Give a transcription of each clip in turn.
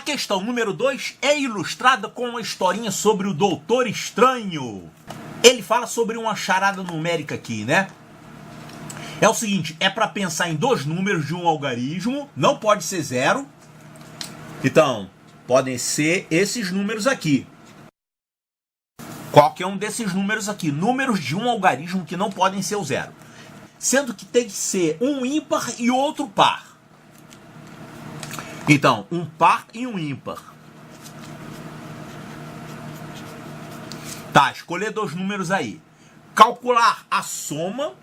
A questão número 2 é ilustrada com uma historinha sobre o Doutor Estranho. Ele fala sobre uma charada numérica aqui, né? É o seguinte, é para pensar em dois números de um algarismo, não pode ser 0. Então, podem ser esses números aqui. Qualquer um desses números aqui, números de um algarismo que não podem ser o 0. Sendo que tem que ser um ímpar e outro par. Então, um par e um ímpar. Tá, escolher dois números aí. Calcular a soma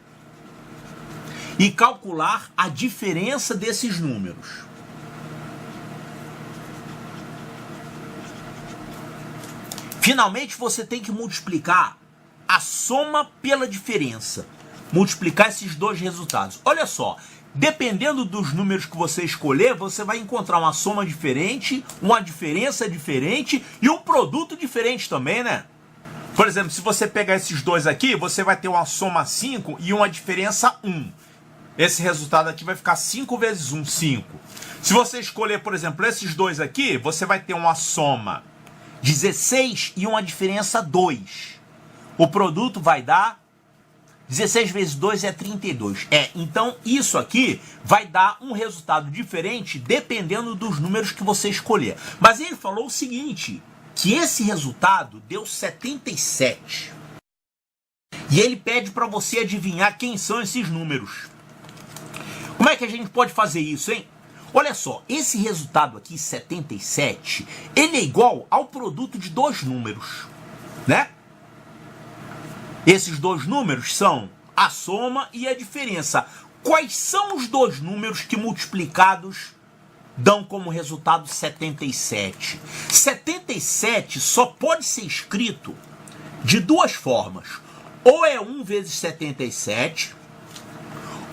e calcular a diferença desses números. Finalmente, você tem que multiplicar a soma pela diferença. Multiplicar esses dois resultados. Olha só, dependendo dos números que você escolher, você vai encontrar uma soma diferente, uma diferença diferente e um produto diferente também, né? Por exemplo, se você pegar esses dois aqui, você vai ter uma soma 5 e uma diferença 1. Esse resultado aqui vai ficar 5 vezes 1, 5. Se você escolher, por exemplo, esses dois aqui, você vai ter uma soma 16 e uma diferença 2. O produto vai dar 16 vezes 2 é 32. Então isso aqui vai dar um resultado diferente dependendo dos números que você escolher. Mas ele falou o seguinte, que esse resultado deu 77. E ele pede para você adivinhar quem são esses números. Como é que a gente pode fazer isso, hein? Olha só, esse resultado aqui, 77, ele é igual ao produto de dois números, né? Esses dois números são a soma e a diferença. Quais são os dois números que multiplicados dão como resultado 77? 77 só pode ser escrito de duas formas. Ou é 1 vezes 77,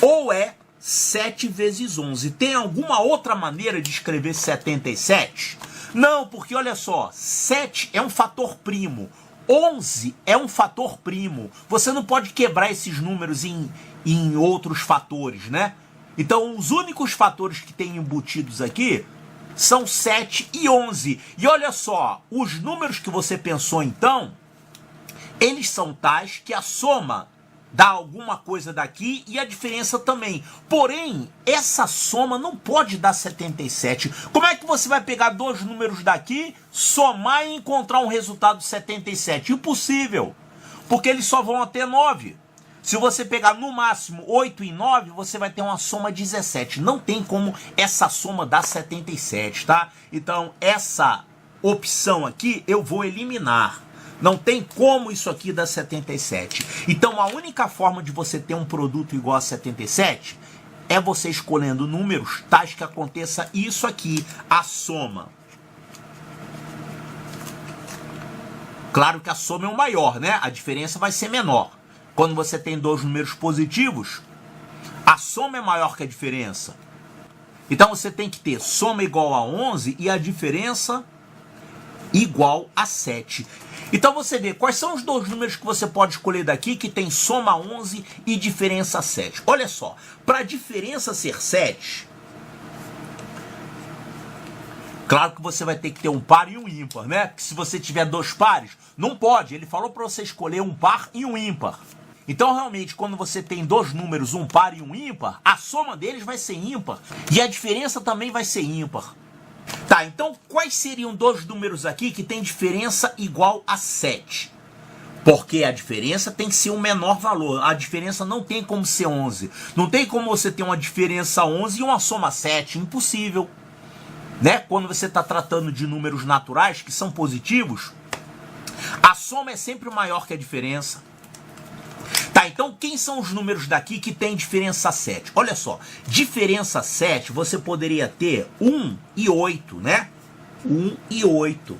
ou é 7 vezes 11. Tem alguma outra maneira de escrever 77? Não, porque olha só, 7 é um fator primo. 11 é um fator primo. Você não pode quebrar esses números em outros fatores, né? Então, os únicos fatores que tem embutidos aqui são 7 e 11. E olha só, os números que você pensou então, eles são tais que a soma dá alguma coisa daqui e a diferença também. Porém, essa soma não pode dar 77. Como é que você vai pegar dois números daqui, somar e encontrar um resultado 77? Impossível, porque eles só vão até 9. Se você pegar no máximo 8 e 9, você vai ter uma soma 17. Não tem como essa soma dar 77, tá? Então, essa opção aqui eu vou eliminar. Não tem como isso aqui dar 77. Então, a única forma de você ter um produto igual a 77 é você escolhendo números tais que aconteça isso aqui, a soma. Claro que a soma é o maior, né? A diferença vai ser menor. Quando você tem dois números positivos, a soma é maior que a diferença. Então, você tem que ter soma igual a 11 e a diferença igual a 7. Então você vê quais são os dois números que você pode escolher daqui que tem soma 11 e diferença 7. Olha só, para a diferença ser 7, claro que você vai ter que ter um par e um ímpar, né? Porque se você tiver dois pares, não pode. Ele falou para você escolher um par e um ímpar. Então realmente quando você tem dois números, um par e um ímpar, a soma deles vai ser ímpar e a diferença também vai ser ímpar. Tá, então quais seriam dois números aqui que tem diferença igual a 7? Porque a diferença tem que ser um menor valor. A diferença não tem como ser 11. Não tem como você ter uma diferença 11 e uma soma 7. Impossível. Né? Quando você está tratando de números naturais que são positivos, a soma é sempre maior que a diferença. Tá, então quem são os números daqui que tem diferença 7? Olha só, diferença 7 você poderia ter 1 e 8, né? 1 e 8.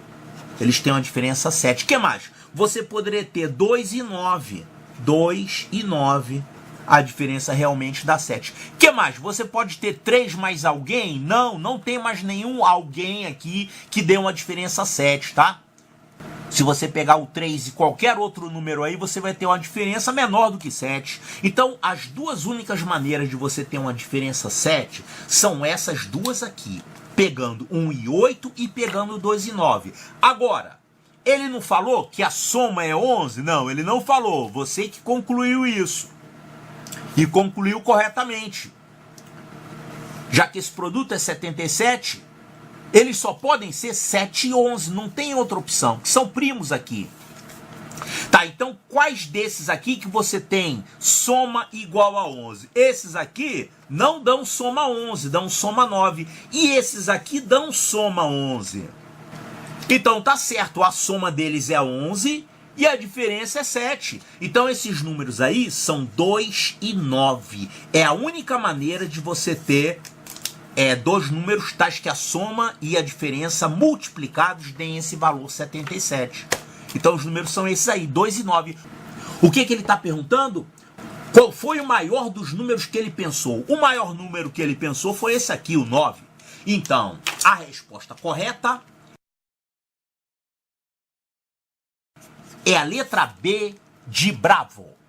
Eles têm uma diferença 7. O que mais? Você poderia ter 2 e 9. 2 e 9. A diferença realmente dá 7. O que mais? Você pode ter 3 mais alguém? Não, não tem mais nenhum alguém aqui que dê uma diferença 7, tá? Se você pegar o 3 e qualquer outro número aí, você vai ter uma diferença menor do que 7. Então, as duas únicas maneiras de você ter uma diferença 7 são essas duas aqui. pegando 1 e 8 e pegando 2 e 9. Agora, ele não falou que a soma é 11? Não, ele não falou. Você que concluiu isso. E concluiu corretamente. Já que esse produto é 77, eles só podem ser 7 e 11. Não tem outra opção, que são primos aqui. Tá, então quais desses aqui que você tem soma igual a 11? Esses aqui não dão soma 11, dão soma 9. E esses aqui dão soma 11. Então tá certo, a soma deles é 11 e a diferença é 7. Então esses números aí são 2 e 9. É a única maneira de você ter dois números tais que a soma e a diferença multiplicados deem esse valor 77. Então os números são esses aí, 2 e 9. O que ele está perguntando? Qual foi o maior dos números que ele pensou? O maior número que ele pensou foi esse aqui, o 9. Então, a resposta correta é a letra B de Bravo.